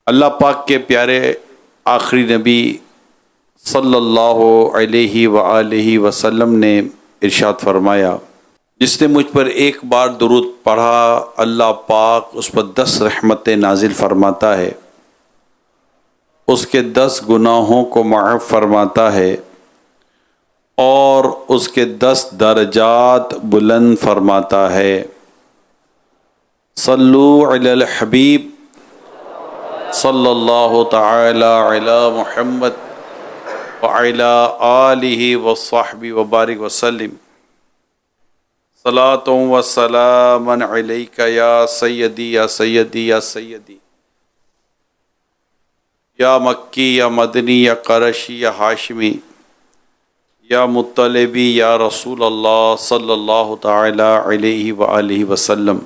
اللہ پاک کے پیارے آخری نبی صلی اللہ علیہ وآلہ وسلم نے ارشاد فرمایا، جس نے مجھ پر ایک بار درود پڑھا اللہ پاک اس پر 10 رحمتیں نازل فرماتا ہے، اس کے 10 گناہوں کو معاف فرماتا ہے اور اس کے 10 درجات بلند فرماتا ہے۔ صلو علی الحبیب صلی اللہ تعالی علی محمد وعلی آلہ وصحبہ وبارک وسلم۔ صلاۃ و سلام علیک یا سیدی یا سیدی یا سیدی، یا مکی یا مدنی یا قرشی یا ہاشمی یا مطلبی یا رسول اللہ صلی اللہ تعالی علیہ وآلہ وسلم۔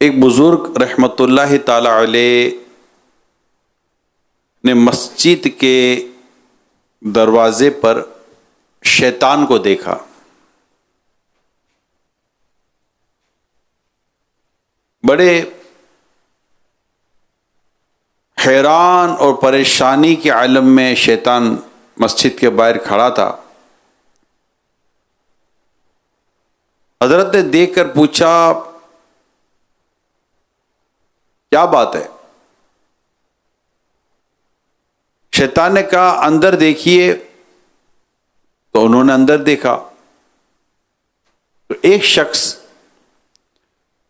ایک بزرگ رحمۃ اللہ تعالی علیہ نے مسجد کے دروازے پر شیطان کو دیکھا۔ بڑے حیران اور پریشانی کے عالم میں شیطان مسجد کے باہر کھڑا تھا۔ حضرت نے دیکھ کر پوچھا، کیا بات ہے؟ شیطان نے کہا، اندر دیکھیے۔ تو انہوں نے اندر دیکھا تو ایک شخص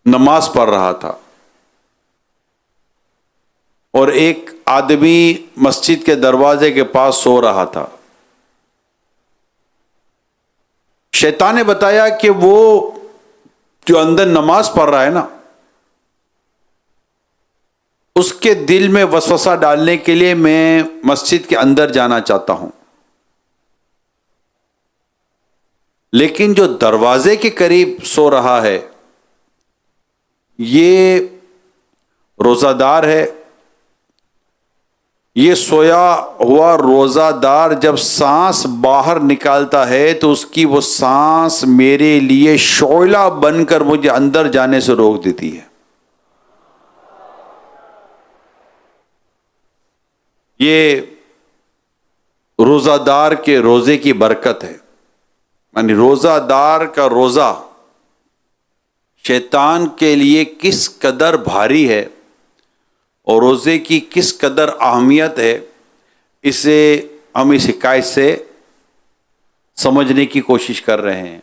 نماز پڑھ رہا تھا اور ایک آدمی مسجد کے دروازے کے پاس سو رہا تھا۔ شیطان نے بتایا کہ وہ جو اندر نماز پڑھ رہا ہے نا، اس کے دل میں وسوسہ ڈالنے کے لیے میں مسجد کے اندر جانا چاہتا ہوں، لیکن جو دروازے کے قریب سو رہا ہے یہ روزہ دار ہے۔ یہ سویا ہوا روزہ دار جب سانس باہر نکالتا ہے تو اس کی وہ سانس میرے لیے شعلہ بن کر مجھے اندر جانے سے روک دیتی ہے۔ یہ روزہ دار کے روزے کی برکت ہے۔ یعنی روزہ دار کا روزہ شیطان کے لیے کس قدر بھاری ہے اور روزے کی کس قدر اہمیت ہے، اسے ہم اس حکایت سے سمجھنے کی کوشش کر رہے ہیں۔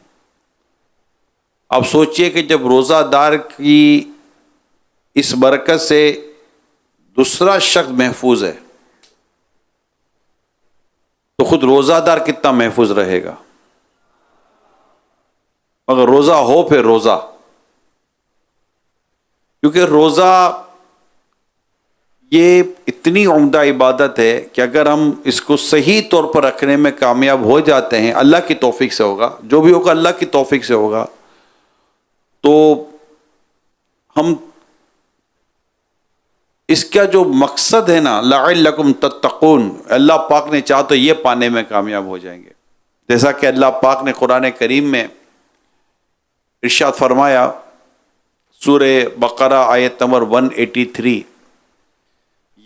اب سوچئے کہ جب روزہ دار کی اس برکت سے دوسرا شخص محفوظ ہے تو خود روزہ دار کتنا محفوظ رہے گا۔ مگر روزہ ہو پھر روزہ، کیونکہ روزہ یہ اتنی عمدہ عبادت ہے کہ اگر ہم اس کو صحیح طور پر رکھنے میں کامیاب ہو جاتے ہیں، اللہ کی توفیق سے ہوگا، جو بھی ہوگا اللہ کی توفیق سے ہوگا، تو ہم اس کا جو مقصد ہے نا، لعلکم تتقون، اللہ پاک نے چاہا تو یہ پانے میں کامیاب ہو جائیں گے۔ جیسا کہ اللہ پاک نے قرآن کریم میں ارشاد فرمایا، سورہ بقرہ آیت نمبر 183،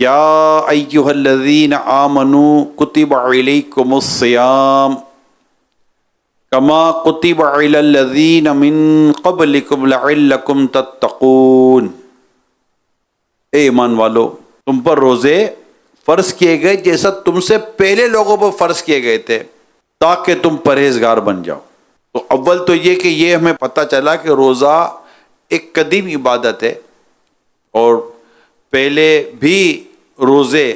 یا ایھا الذین آمنوا کتب علیکم الصیام کما کتب علی الذین من قبلکم لعلکم تتقون۔ اے ایمان والو، تم پر روزے فرض کیے گئے جیسا تم سے پہلے لوگوں پر فرض کیے گئے تھے تاکہ تم پرہیزگار بن جاؤ۔ تو اول تو یہ کہ یہ ہمیں پتہ چلا کہ روزہ ایک قدیم عبادت ہے اور پہلے بھی روزے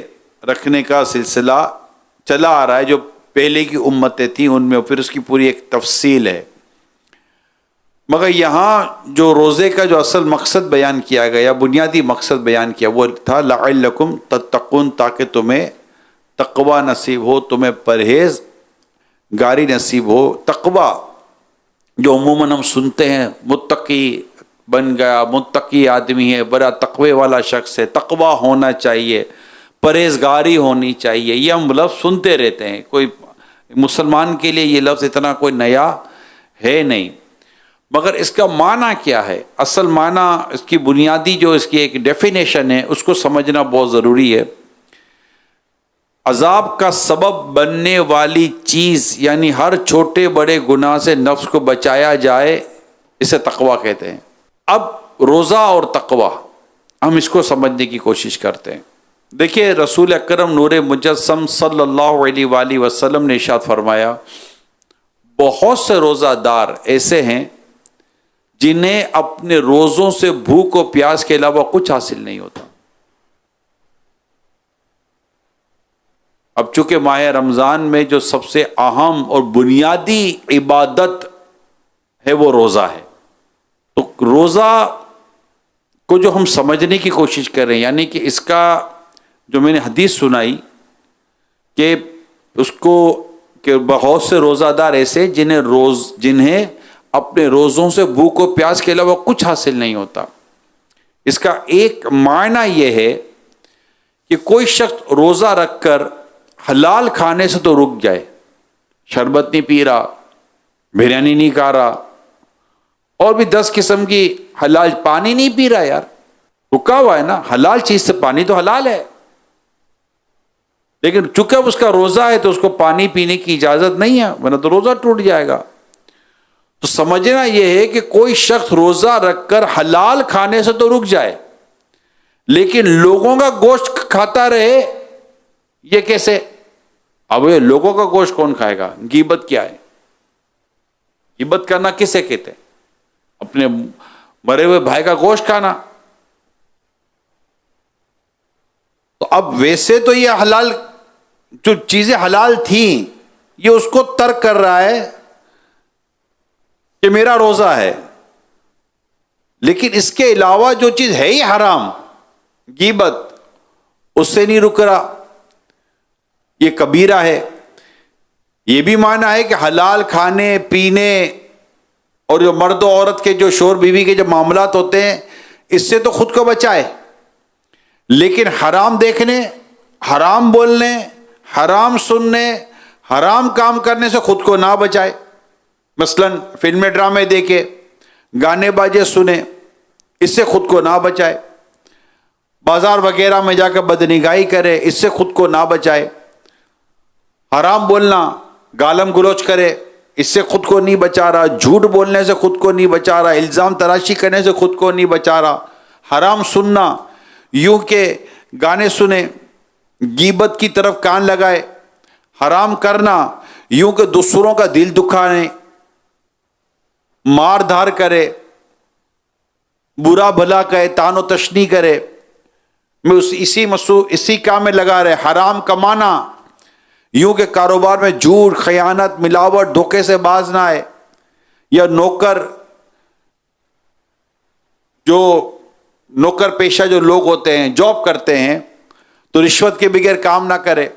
رکھنے کا سلسلہ چلا آ رہا ہے، جو پہلے کی امتیں تھیں ان میں، پھر اس کی پوری ایک تفصیل ہے۔ مگر یہاں جو روزے کا جو اصل مقصد بیان کیا گیا، بنیادی مقصد بیان کیا، وہ تھا لعلکم تتقون، تاکہ تمہیں تقوی نصیب ہو، تمہیں پرہیز گاری نصیب ہو۔ تقوی جو عموماً ہم سنتے ہیں، متقی بن گیا، متقی آدمی ہے، بڑا تقوی والا شخص ہے، تقوی ہونا چاہیے، پرہیزگاری ہونی چاہیے، یہ ہم لفظ سنتے رہتے ہیں۔ کوئی مسلمان کے لیے یہ لفظ اتنا کوئی نیا ہے نہیں، مگر اس کا معنی کیا ہے، اصل معنی، اس کی بنیادی جو اس کی ایک ڈیفینیشن ہے، اس کو سمجھنا بہت ضروری ہے۔ عذاب کا سبب بننے والی چیز، یعنی ہر چھوٹے بڑے گناہ سے نفس کو بچایا جائے، اسے تقویٰ کہتے ہیں۔ اب روزہ اور تقویٰ، ہم اس کو سمجھنے کی کوشش کرتے ہیں۔ دیکھیے رسول اکرم نور مجسم صلی اللہ علیہ وآلہ وسلم نے ارشاد فرمایا، بہت سے روزہ دار ایسے ہیں جنہیں اپنے روزوں سے بھوک و پیاس کے علاوہ کچھ حاصل نہیں ہوتا۔ اب چونکہ ماہ رمضان میں جو سب سے اہم اور بنیادی عبادت ہے وہ روزہ ہے، تو روزہ کو جو ہم سمجھنے کی کوشش کر رہے ہیں، یعنی کہ اس کا جو میں نے حدیث سنائی کہ اس کو کہ بہت سے روزہ دار ایسے جنہیں اپنے روزوں سے بھوک و پیاس کے علاوہ کچھ حاصل نہیں ہوتا۔ اس کا ایک معنی یہ ہے کہ کوئی شخص روزہ رکھ کر حلال کھانے سے تو رک جائے، شربت نہیں پی رہا، بریانی نہیں کھا رہا، اور بھی 10 قسم کی حلال، پانی نہیں پی رہا، یار رکا ہوا ہے نا، حلال چیز سے پانی تو حلال ہے، لیکن چونکہ اس کا روزہ ہے تو اس کو پانی پینے کی اجازت نہیں ہے، ورنہ تو روزہ ٹوٹ جائے گا۔ تو سمجھنا یہ ہے کہ کوئی شخص روزہ رکھ کر حلال کھانے سے تو رک جائے، لیکن لوگوں کا گوشت کھاتا رہے، یہ کیسے؟ اب یہ لوگوں کا گوشت کون کھائے گا؟ غیبت کیا ہے؟ غیبت کرنا کسے کہتے ہیں؟ اپنے مرے ہوئے بھائی کا گوشت کھانا۔ تو اب ویسے تو یہ حلال، جو چیزیں حلال تھیں، یہ اس کو ترک کر رہا ہے کہ میرا روزہ ہے، لیکن اس کے علاوہ جو چیز ہے ہی حرام، غیبت، اس سے نہیں رک رہا، یہ کبیرہ ہے۔ یہ بھی معنی ہے کہ حلال کھانے پینے اور جو مرد و عورت کے جو شوہر بیوی کے جو معاملات ہوتے ہیں، اس سے تو خود کو بچائے، لیکن حرام دیکھنے، حرام بولنے، حرام سننے، حرام کام کرنے سے خود کو نہ بچائے۔ مثلا فلمیں ڈرامے دیکھے، گانے باجے سنے، اس سے خود کو نہ بچائے۔ بازار وغیرہ میں جا کر بدنگاہی کرے، اس سے خود کو نہ بچائے۔ حرام بولنا، گالم گلوچ کرے، اس سے خود کو نہیں بچا رہا۔ جھوٹ بولنے سے خود کو نہیں بچا رہا، الزام تراشی کرنے سے خود کو نہیں بچا رہا۔ حرام سننا، یوں کہ گانے سنے، غیبت کی طرف کان لگائے۔ حرام کرنا، یوں کہ دوسروں کا دل دکھانے، مار دھار کرے، برا بھلا کہے، تان و تشنیع کرے، میں اسی کام میں لگا رہے۔ حرام کمانا، یوں کہ کاروبار میں جھوٹ، خیانت، ملاوٹ، دھوکے سے باز نہ آئے۔ یا نوکر پیشہ جو لوگ ہوتے ہیں، جاب کرتے ہیں، تو رشوت کے بغیر کام نہ کرے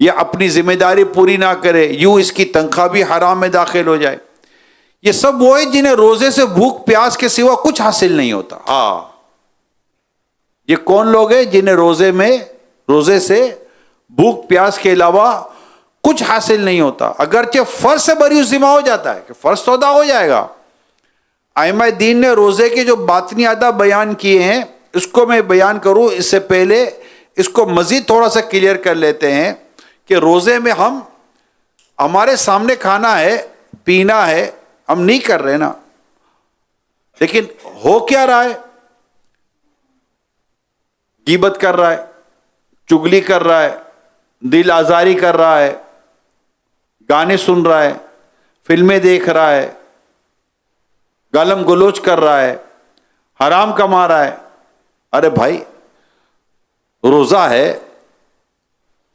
یا اپنی ذمہ داری پوری نہ کرے، یوں اس کی تنخواہ بھی حرام میں داخل ہو جائے۔ یہ سب وہ ہیں جنہیں روزے سے بھوک پیاس کے سوا کچھ حاصل نہیں ہوتا۔ یہ کون لوگ ہیں جنہیں روزے سے بھوک پیاس کے علاوہ کچھ حاصل نہیں ہوتا؟ اگرچہ فرض سے بری ذمہ ہو جاتا ہے کہ فرض تو ادا ہو جائے گا۔ ائمہ دین نے روزے کے جو باطنی آداب بیان کیے ہیں، اس کو میں بیان کروں اس سے پہلے اس کو مزید تھوڑا سا کلیئر کر لیتے ہیں کہ روزے میں ہمارے سامنے کھانا ہے، پینا ہے، ہم نہیں کر رہے نا، لیکن ہو کیا رہا ہے؟ غیبت کر رہا ہے، چگلی کر رہا ہے، دل آزاری کر رہا ہے، گانے سن رہا ہے، فلمیں دیکھ رہا ہے، گالم گلوچ کر رہا ہے، حرام کما رہا ہے۔ ارے بھائی، روزہ ہے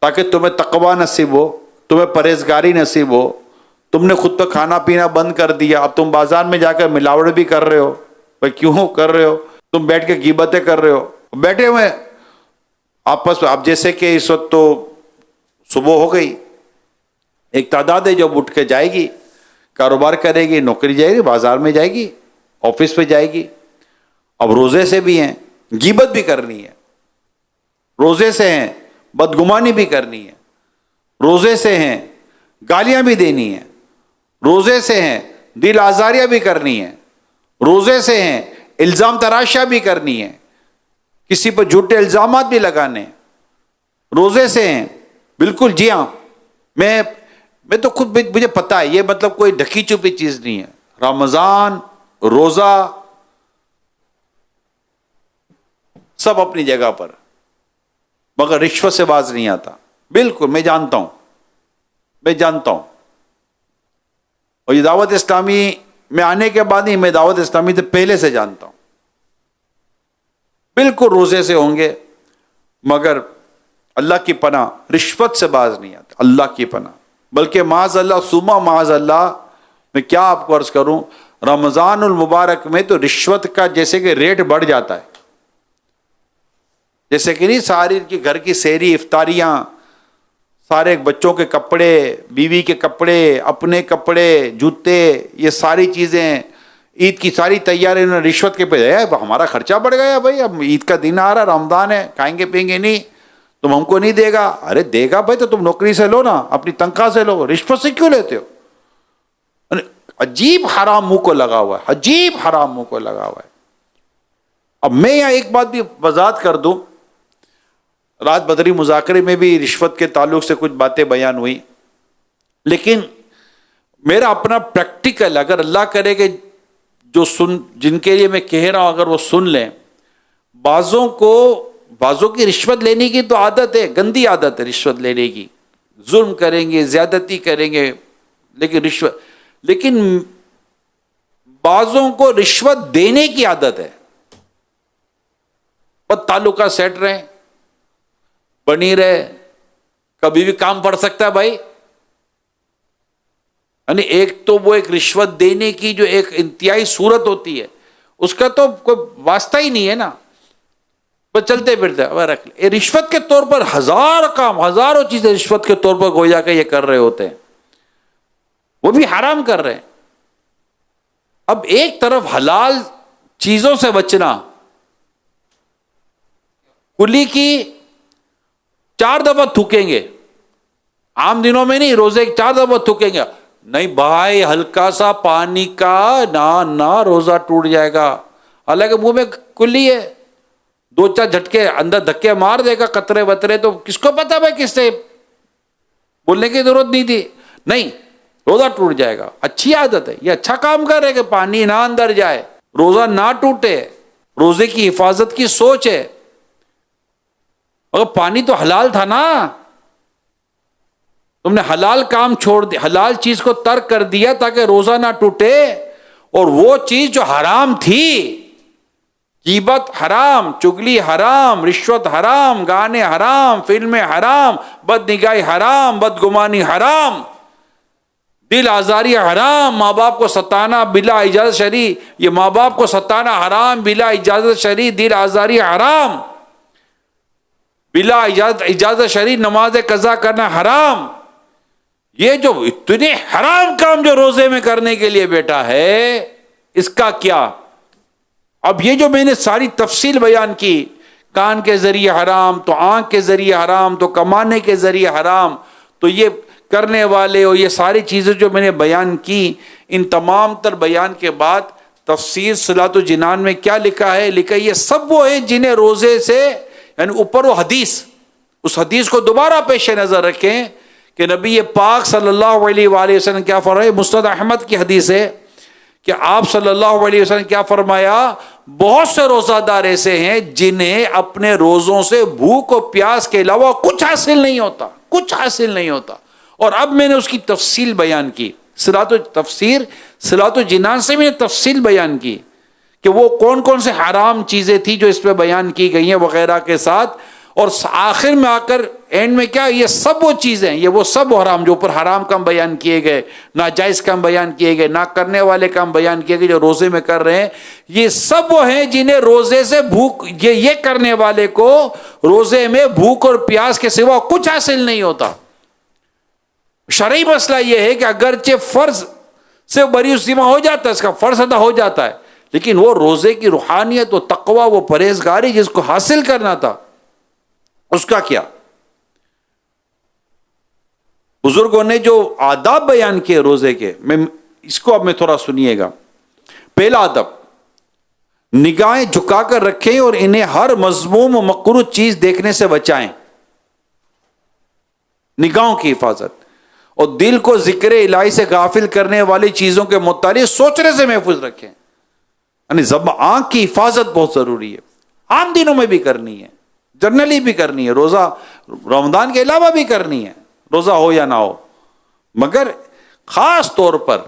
تاکہ تمہیں تقوی نصیب ہو، تمہیں پرہیزگاری نصیب ہو۔ تم نے خود پہ کھانا پینا بند کر دیا، اب تم بازار میں جا کر ملاوٹ بھی کر رہے ہو۔ بھائی کیوں کر رہے ہو؟ تم بیٹھ کے غیبتیں کر رہے ہو، بیٹھے ہوئے آپس میں۔ اب جیسے کہ اس وقت تو صبح ہو گئی، ایک تعداد ہے جو اٹھ کے جائے گی، کاروبار کرے گی، نوکری جائے گی، بازار میں جائے گی، آفس پہ جائے گی۔ اب روزے سے بھی ہیں، غیبت بھی کرنی ہے، روزے سے ہیں، بدگمانی بھی کرنی ہے، روزے سے ہیں، گالیاں بھی دینی ہیں، روزے سے ہیں، دل آزاریاں بھی کرنی ہے، روزے سے ہیں، الزام تراشیاں بھی کرنی ہے، کسی پر جھوٹے الزامات بھی لگانے، روزے سے ہیں، بالکل جی ہاں، میں تو خود مجھے پتا ہے یہ مطلب کوئی ڈھکی چھپی چیز نہیں ہے، رمضان، روزہ سب اپنی جگہ پر، مگر رشوت سے باز نہیں آتا، بالکل میں جانتا ہوں، اور یہ دعوت اسلامی میں آنے کے بعد نہیں، میں دعوت اسلامی سے پہلے سے جانتا ہوں، بالکل روزے سے ہوں گے، مگر اللہ کی پناہ رشوت سے باز نہیں آتا، اللہ کی پناہ، بلکہ معاذ اللہ ثم معاذ اللہ، میں کیا آپ کو عرض کروں، رمضان المبارک میں تو رشوت کا جیسے کہ ریٹ بڑھ جاتا ہے، جیسے کہ نہیں ساری کی گھر کی سحری افطاریاں، سارے بچوں کے کپڑے، بیوی کے کپڑے، اپنے کپڑے، جوتے، یہ ساری چیزیں، عید کی ساری تیاری انہوں نے رشوت کے پہ ہمارا خرچہ بڑھ گیا بھائی، اب عید کا دن آ رہا، رمضان ہے، کھائیں گے پئیں گے نہیں، تم ہم کو نہیں دے گا، ارے دے گا بھائی تو تم نوکری سے لو نا، اپنی تنخواہ سے لو، رشوت سے کیوں لیتے ہو؟ عجیب حرام منہ کو لگا ہوا ہے، عجیب حرام منہ کو لگا ہوا ہے۔ اب میں یہاں ایک بات بھی وضاحت کر دوں، رات بدری مذاکرے میں بھی رشوت کے تعلق سے کچھ باتیں بیان ہوئی، لیکن میرا اپنا پریکٹیکل، اگر اللہ کرے کہ جن کے لیے میں کہہ رہا ہوں اگر وہ سن لیں، بعضوں کی رشوت لینے کی تو عادت ہے، گندی عادت ہے رشوت لینے کی، ظلم کریں گے، زیادتی کریں گے، لیکن بعضوں کو رشوت دینے کی عادت ہے، بد تعلقات سیٹ رہے، بنی رہے، کبھی بھی کام پڑ سکتا ہے بھائی، یعنی ایک تو وہ ایک رشوت دینے کی جو ایک انتہائی صورت ہوتی ہے، اس کا تو کوئی واسطہ ہی نہیں ہے نا، بس چلتے پھرتے رکھ لے، رشوت کے طور پر ہزاروں چیزیں رشوت کے طور پر گویا کہ یہ کر رہے ہوتے ہیں، وہ بھی حرام کر رہے ہیں۔ اب ایک طرف حلال چیزوں سے بچنا، کلی کی 4 دفعہ تھوکیں گے، عام دنوں میں نہیں، روزے 4 دفعہ تھوکیں گے، نہیں بھائی ہلکا سا پانی کا نہ روزہ ٹوٹ جائے گا، حالانکہ منہ میں کلی ہے، 2-4 جھٹکے اندر دھکے مار دے گا، قطرے وطرے، تو کس کو پتا بھائی، کس سے بولنے کی ضرورت نہیں تھی، نہیں روزہ ٹوٹ جائے گا۔ اچھی عادت ہے، یہ اچھا کام کر رہے کہ پانی نہ اندر جائے، روزہ نہ ٹوٹے، روزے کی حفاظت کی سوچ ہے، اگر پانی تو حلال تھا نا، تم نے حلال کام چھوڑ دیا، حلال چیز کو ترک کر دیا تاکہ روزہ نہ ٹوٹے، اور وہ چیز جو حرام تھی، غیبت حرام، چگلی حرام، رشوت حرام، گانے حرام، فلمیں حرام، بد نگاہی حرام، بدگمانی حرام، دل آزاری حرام، ماں باپ کو ستانا بلا اجازت شرعی، یہ ماں باپ کو ستانا حرام بلا اجازت شرعی، دل آزاری حرام، بلا اجازت شرعی نماز قضا کرنا حرام، یہ جو اتنے حرام کام جو روزے میں کرنے کے لیے بیٹھا ہے، اس کا کیا؟ اب یہ جو میں نے ساری تفصیل بیان کی، کان کے ذریعے حرام، تو آنکھ کے ذریعے حرام، تو کمانے کے ذریعے حرام، تو یہ کرنے والے، اور یہ ساری چیزیں جو میں نے بیان کی، ان تمام تر بیان کے بعد تفسیر صلاۃ الجنان میں کیا لکھا ہے؟ لکھا ہے یہ سب وہ ہیں جنہیں روزے سے، یعنی اوپر وہ حدیث، اس حدیث کو دوبارہ پیش نظر رکھیں کہ نبی پاک صلی اللہ علیہ وآلہ وسلم کیا فرمایا، مسند احمد کی حدیث ہے کہ آپ صلی اللہ علیہ وسلم کیا فرمایا، بہت سے روزہ دار ایسے ہیں جنہیں اپنے روزوں سے بھوک و پیاس کے علاوہ کچھ حاصل نہیں ہوتا، اور اب میں نے اس کی تفصیل بیان کی، صلاۃ الجنان سے میں نے تفصیل بیان کی کہ وہ کون کون سے حرام چیزیں تھی جو اس پہ بیان کی گئی ہیں وغیرہ کے ساتھ، اور آخر میں آ کر اینڈ میں کیا، یہ سب وہ چیزیں، یہ وہ سب حرام جو اوپر حرام کام بیان کیے گئے، ناجائز کام بیان کیے گئے، نہ کرنے والے کام بیان کیے گئے جو روزے میں کر رہے ہیں، یہ سب وہ ہیں جنہیں روزے سے بھوک، یہ کرنے والے کو روزے میں بھوک اور پیاس کے سوا کچھ حاصل نہیں ہوتا۔ شرعی مسئلہ یہ ہے کہ اگرچہ فرض سے بری ذمہ ہو جاتا ہے، اس کا فرض ادا ہو جاتا ہے، لیکن وہ روزے کی روحانیت و تقوی، وہ پرہیزگاری جس کو حاصل کرنا تھا، اس کا کیا؟ بزرگوں نے جو آداب بیان کیے روزے کے، میں اس کو اب میں تھوڑا سنیے گا. پہلا ادب، نگاہیں جھکا کر رکھیں اور انہیں ہر مذموم و مکروہ چیز دیکھنے سے بچائیں. نگاہوں کی حفاظت، اور دل کو ذکر الہی سے غافل کرنے والی چیزوں کے متعلق سوچنے سے محفوظ رکھیں. یعنی آنکھ کی حفاظت بہت ضروری ہے. عام دنوں میں بھی کرنی ہے، جنرلی بھی کرنی ہے، روزہ رمضان کے علاوہ بھی کرنی ہے، روزہ ہو یا نہ ہو. مگر خاص طور پر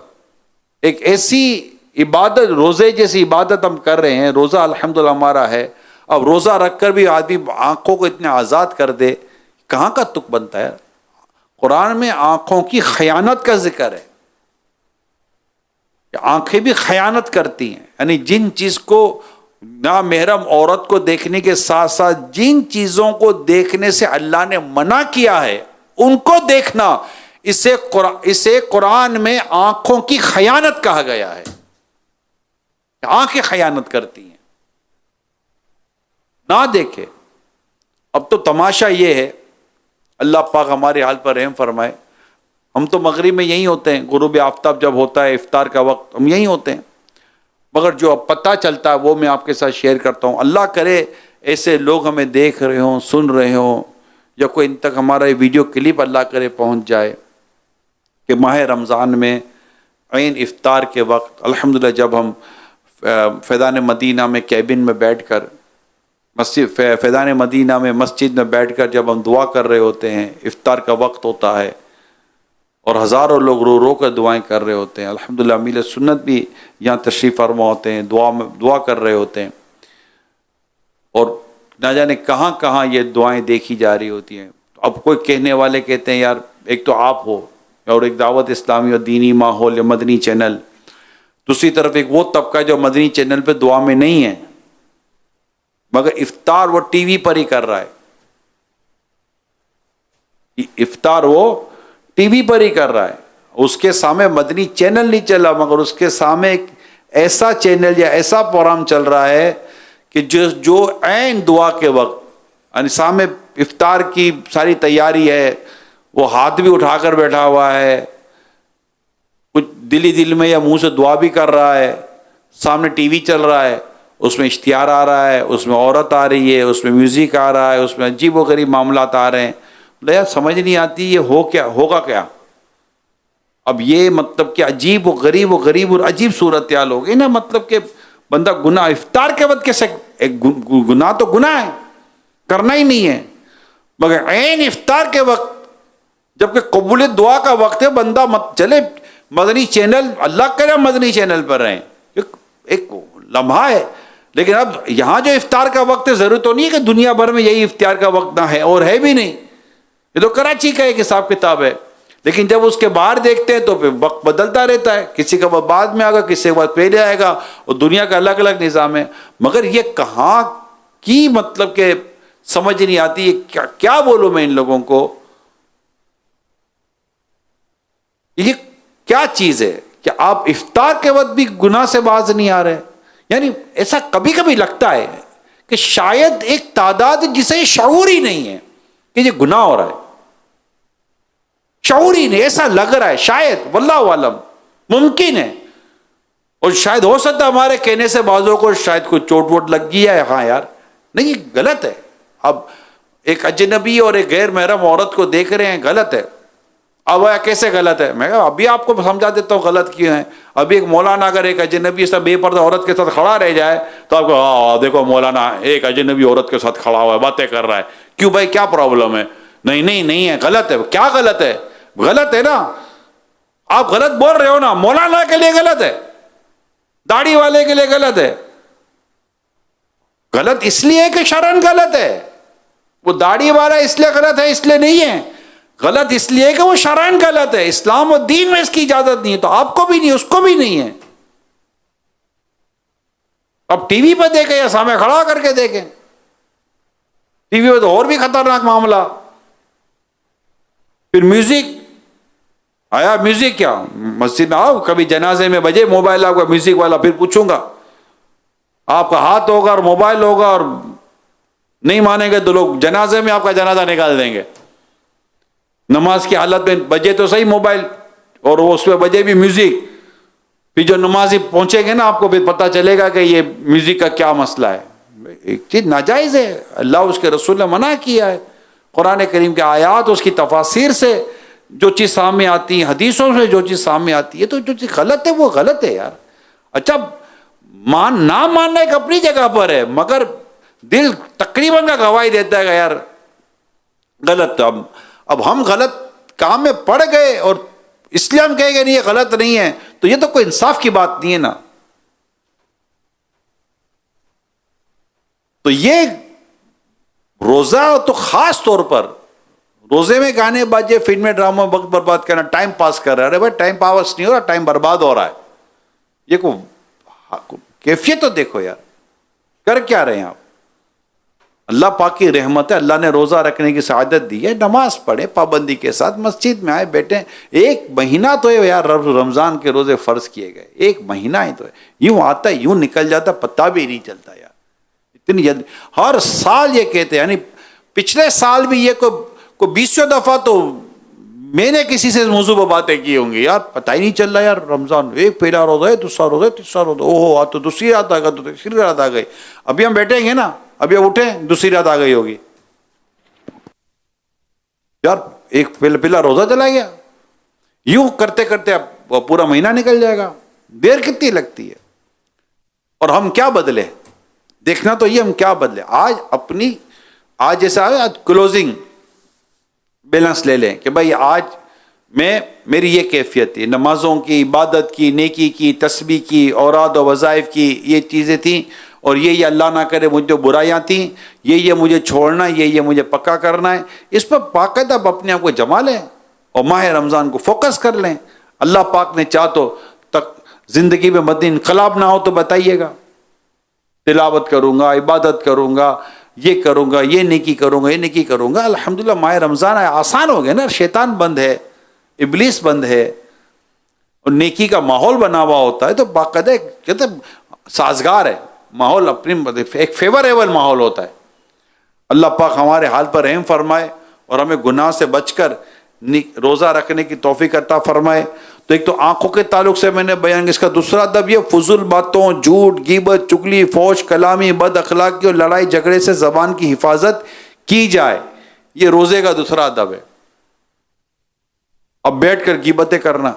ایک ایسی عبادت، روزے جیسی عبادت ہم کر رہے ہیں، روزہ الحمدللہ ہمارا ہے. اب روزہ رکھ کر بھی آدمی آنکھوں کو اتنے آزاد کر دے، کہاں کا تک بنتا ہے؟ قرآن میں آنکھوں کی خیانت کا ذکر ہے. آنکھیں بھی خیانت کرتی ہیں. یعنی جن چیز کو نامحرم عورت کو دیکھنے کے ساتھ ساتھ جن چیزوں کو دیکھنے سے اللہ نے منع کیا ہے ان کو دیکھنا، اسے قرآن میں آنکھوں کی خیانت کہا گیا ہے. آنکھیں خیانت کرتی ہیں، نہ دیکھے. اب تو تماشا یہ ہے، اللہ پاک ہمارے حال پر رحم فرمائے، ہم تو مغرب میں یہی ہوتے ہیں، غروب آفتاب جب ہوتا ہے، افطار کا وقت، ہم یہی ہوتے ہیں. مگر جو اب پتہ چلتا ہے وہ میں آپ کے ساتھ شیئر کرتا ہوں. اللہ کرے ایسے لوگ ہمیں دیکھ رہے ہوں، سن رہے ہوں، یا کوئی ان تک ہمارا ویڈیو کلپ اللہ کرے پہنچ جائے کہ ماہ رمضان میں عین افطار کے وقت الحمدللہ جب ہم فیضان مدینہ میں کیبن میں بیٹھ کر، فیضان مدینہ میں مسجد میں بیٹھ کر جب ہم دعا کر رہے ہوتے ہیں، افطار کا وقت ہوتا ہے اور ہزاروں لوگ رو رو کر دعائیں کر رہے ہوتے ہیں. الحمدللہ امیل سنت بھی یہاں تشریف فرما ہوتے ہیں، دعا کر رہے ہوتے ہیں، اور نہ جانے کہاں کہاں یہ دعائیں دیکھی جا رہی ہوتی ہیں. اب کوئی کہنے والے کہتے ہیں یار ایک تو آپ ہو اور ایک دعوت اسلامی اور دینی ماحول یا مدنی چینل، دوسری طرف ایک وہ طبقہ جو مدنی چینل پہ دعا میں نہیں ہے مگر افطار وہ ٹی وی پر ہی کر رہا ہے. افطار وہ ٹی وی پر ہی کر رہا ہے، اس کے سامنے مدنی چینل نہیں چلا، مگر اس کے سامنے ایک ایسا چینل یا ایسا پروگرام چل رہا ہے کہ جو عین دعا کے وقت، یعنی سامنے افطار کی ساری تیاری ہے، وہ ہاتھ بھی اٹھا کر بیٹھا ہوا ہے، کچھ دل میں یا منہ سے دعا بھی کر رہا ہے، سامنے ٹی وی چل رہا ہے، اس میں اشتہار آ رہا ہے، اس میں عورت آ رہی ہے، اس میں میوزک آ رہا ہے، اس میں عجیب و غریب معاملات آ رہے ہیں. یار سمجھ نہیں آتی یہ ہوگا کیا. اب یہ مطلب کہ عجیب و غریب اور عجیب صورتحال ہو گئی نا. مطلب کہ بندہ گناہ افطار کے وقت کیسے، ایک گناہ تو گناہ ہے، کرنا ہی نہیں ہے، مگر عین افطار کے وقت جبکہ قبول دعا کا وقت ہے، بندہ چلے مدنی چینل، اللہ کرے مدنی چینل پر رہیں، ایک لمحہ ہے. لیکن اب یہاں جو افطار کا وقت ہے، ضرورت تو نہیں ہے کہ دنیا بھر میں یہی افطار کا وقت نہ ہے، اور ہے بھی نہیں، یہ تو کراچی کا ایک حساب کتاب ہے. لیکن جب اس کے باہر دیکھتے ہیں تو پھر وقت بدلتا رہتا ہے، کسی کا وقت بعد میں آگا، کسی کا وقت پہلے آئے گا، اور دنیا کا الگ الگ نظام ہے. مگر یہ کہاں کی مطلب کہ سمجھ نہیں آتی، یہ کیا بولوں میں ان لوگوں کو، یہ کیا چیز ہے کہ آپ افطار کے وقت بھی گناہ سے باز نہیں آ رہے. یعنی ایسا کبھی کبھی لگتا ہے کہ شاید ایک تعداد جسے شعور ہی نہیں ہے کہ یہ گناہ ہو رہا ہے، شعور ہی نہیں، ایسا لگ رہا ہے، شاید واللہ عالم ممکن ہے، اور شاید ہو سکتا ہے ہمارے کہنے سے بعضوں کو شاید کوئی چوٹ ووٹ لگ گئی ہے. ہاں یار نہیں، یہ غلط ہے. اب ایک اجنبی اور ایک غیر محرم عورت کو دیکھ رہے ہیں، غلط ہے. اب کیسے غلط ہے؟ میں کہا ابھی آپ کو سمجھا دیتا ہوں غلط کیوں ہے. ابھی ایک مولانا اگر ایک اجنبی سے بے پردہ عورت کے ساتھ کھڑا رہ جائے تو آپ کو دیکھو مولانا ایک اجنبی عورت کے ساتھ کھڑا ہوا ہے، باتیں کر رہا ہے، کیوں بھائی کیا پرابلم ہے؟ نہیں ہے، غلط ہے. کیا غلط ہے؟ غلط ہے نا، آپ غلط بول رہے ہو نا. مولانا کے لیے غلط ہے، داڑھی والے کے لیے غلط ہے. غلط اس لیے کہ شرعن غلط ہے. وہ داڑھی والا اس لیے غلط ہے، اس لیے نہیں ہے. غلط اس لیے کہ وہ شرعن غلط ہے، اسلام و دین میں اس کی اجازت نہیں ہے، تو آپ کو بھی نہیں، اس کو بھی نہیں ہے. اب ٹی وی پہ دیکھیں یا سامنے کھڑا کر کے دیکھیں، ٹی وی پہ تو اور بھی خطرناک معاملہ. پھر میوزک آیا، میوزک کیا مسجد میں آؤ کبھی جنازے میں بجے موبائل آپ کا میوزک والا، پھر پوچھوں گا آپ کا ہاتھ ہوگا اور موبائل ہوگا، اور نہیں مانیں گے تو لوگ جنازے میں آپ کا جنازہ نکال دیں گے. نماز کی حالت میں بجے تو صحیح موبائل، اور وہ اس پہ بجے بھی میوزک، پھر جو نمازی پہنچیں گے نا آپ کو بھی پتہ چلے گا کہ یہ میوزک کا کیا مسئلہ ہے. ایک چیز ناجائز ہے, اللہ اس کے رسول نے منع کیا ہے. قرآن کریم کے آیات, اس کی تفاسیر سے جو چیز سامنے آتی ہے, حدیثوں سے جو چیز سامنے آتی ہے, تو جو چیز غلط ہے وہ غلط ہے یار. اچھا نہ ماننا ایک اپنی جگہ پر ہے, مگر دل تقریباً کا گواہی دیتا ہے کہ یار غلط. اب ہم غلط کام میں پڑ گئے اور اس لیے ہم کہیں گے نہیں یہ غلط نہیں ہے, تو یہ تو کوئی انصاف کی بات نہیں ہے نا. تو یہ روزہ تو خاص طور پر, روزے میں گانے باجے, فلمیں, ڈراموں میں وقت برباد کرنا, ٹائم پاس کر رہا ہے. ارے بھائی ٹائم پاس نہیں ہو رہا, ٹائم برباد ہو رہا ہے. یہ کو کیفیت تو دیکھو یار, کر کیا رہے ہیں آپ. اللہ پاک کی رحمت ہے, اللہ نے روزہ رکھنے کی سعادت دی ہے. نماز پڑھیں پابندی کے ساتھ, مسجد میں آئے بیٹھیں. ایک مہینہ تو ہے یار, رمضان کے روزے فرض کیے گئے, ایک مہینہ ہی تو ہے. یوں آتا ہے یوں نکل جاتا, پتہ بھی نہیں چلتا یار. اتنی جلدی ہر سال یہ کہتے ہیں, یعنی پچھلے سال بھی یہ کو 20 دفعہ تو میں نے کسی سے موضوع پر باتیں کی ہوں گی یار, پتہ ہی نہیں چل رہا یار. رمضان ایک پہلا روزہ ہے, دوسرا روزہ ہے, تیسرا روزہ, اوہ تو دوسری رات آ گئی, تو تیسری رات آ گئی. ابھی ہم بیٹھیں گے نا, ابھی اٹھیں دوسری رات آ گئی ہوگی یار, ایک پہلا روزہ چلا گیا. یوں کرتے کرتے اب پورا مہینہ نکل جائے گا. دیر کتنی لگتی ہے. اور ہم کیا بدلے, دیکھنا تو یہ ہم کیا بدلے. آج جیسا آج کلوزنگ بیلنس لے لیں کہ بھائی آج میری یہ کیفیت تھی, نمازوں کی, عبادت کی, نیکی کی, تسبیح کی, اوراد و وظائف کی, یہ چیزیں تھیں. اور یہ اللہ نہ کرے مجھ جو برائیاں تھیں, یہ مجھے چھوڑنا, یہ مجھے پکا کرنا ہے. اس پر باقاعدہ اپنے آپ کو جما لیں اور ماہ رمضان کو فوکس کر لیں. اللہ پاک نے چاہ تو زندگی میں مدنی انقلاب نہ ہو تو بتائیے گا, تلاوت کروں گا, عبادت کروں گا, یہ کروں گا, یہ نیکی کروں گا, یہ نیکی کروں گا. الحمدللہ ماہ رمضان ہے, آسان ہو گیا نا. شیطان بند ہے, ابلیس بند ہے, اور نیکی کا ماحول بنا ہوا ہوتا ہے, تو باقاعدہ کہتے سازگار ہے ماحول, اپنی ایک فیوریبل ماحول ہوتا ہے. اللہ پاک ہمارے حال پر رحم فرمائے اور ہمیں گناہ سے بچ کر روزہ رکھنے کی توفیق عطا فرمائے. تو ایک تو آنکھوں کے تعلق سے میں نے بیان کیا, اس کا دوسرا ادب یہ فضول باتوں, جھوٹ, غیبت, چگلی, فحش کلامی, بد اخلاقی اور لڑائی جھگڑے سے زبان کی حفاظت کی جائے. یہ روزے کا دوسرا ادب ہے. اب بیٹھ کر غیبتیں کرنا,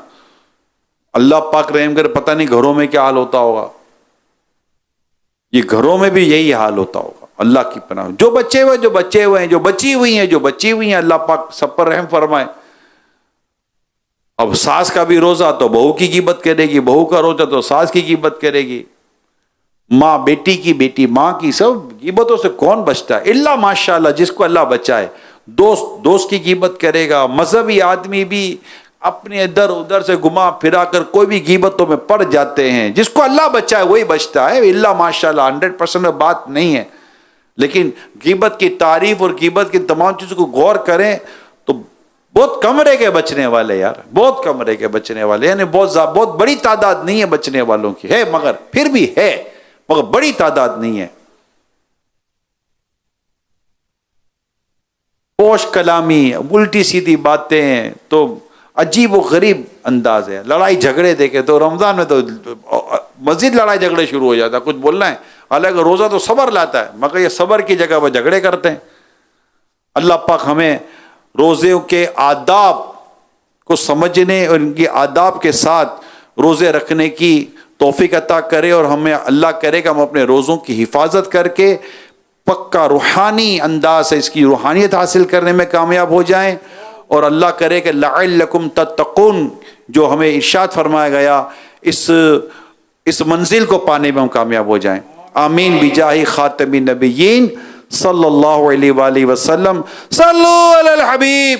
اللہ پاک رحم کر, پتہ نہیں گھروں میں کیا حال ہوتا ہوگا. یہ گھروں میں بھی یہی حال ہوتا ہوگا. اللہ کی پناہ, جو بچے ہوئے ہیں, جو بچی ہوئی ہیں, اللہ پاک سب پر رحم فرمائے. اب ساس کا بھی روزہ تو بہو کی غیبت کرے گی, بہو کا روزہ تو ساس کی غیبت کرے گی, ماں بیٹی کی, بیٹی ماں کی. سب غیبتوں سے کون بچتا ہے, الا ماشاءاللہ جس کو اللہ بچائے. دوست کی غیبت کرے گا. مذہبی آدمی بھی اپنے ادھر ادھر سے گھما پھرا کر کوئی بھی غیبتوں میں پڑ جاتے ہیں. جس کو اللہ بچائے وہی بچتا ہے, الا ماشاءاللہ. 100% بات نہیں ہے, لیکن غیبت کی تعریف اور غیبت کی تمام چیزوں کو غور کریں تو بہت کم رہ گئے بچنے والے یار, بہت کم رہ گئے بچنے والے. یعنی بہت بڑی تعداد نہیں ہے بچنے والوں کی, ہے مگر پھر بھی ہے, مگر بڑی تعداد نہیں ہے. پوش کلامی, الٹی سیدھی باتیں, تو عجیب و غریب انداز ہے. لڑائی جھگڑے دیکھے تو رمضان میں تو مزید لڑائی جھگڑے شروع ہو جاتا ہے. کچھ بولنا ہے, حالانکہ روزہ تو صبر لاتا ہے, مگر یہ صبر کی جگہ پر جھگڑے کرتے ہیں. اللہ پاک ہمیں روزے کے آداب کو سمجھنے اور ان کی آداب کے ساتھ روزے رکھنے کی توفیق عطا کرے, اور ہمیں اللہ کرے کہ ہم اپنے روزوں کی حفاظت کر کے پکا روحانی انداز سے اس کی روحانیت حاصل کرنے میں کامیاب ہو جائیں. اور اللہ کرے کہ لعلکم تتقون جو ہمیں ارشاد فرمایا گیا, اس منزل کو پانے میں ہم کامیاب ہو جائیں. آمین بجاہ خاتم النبیین صلی اللہ علیہ وآلہ وسلم. صلو علی الحبیب.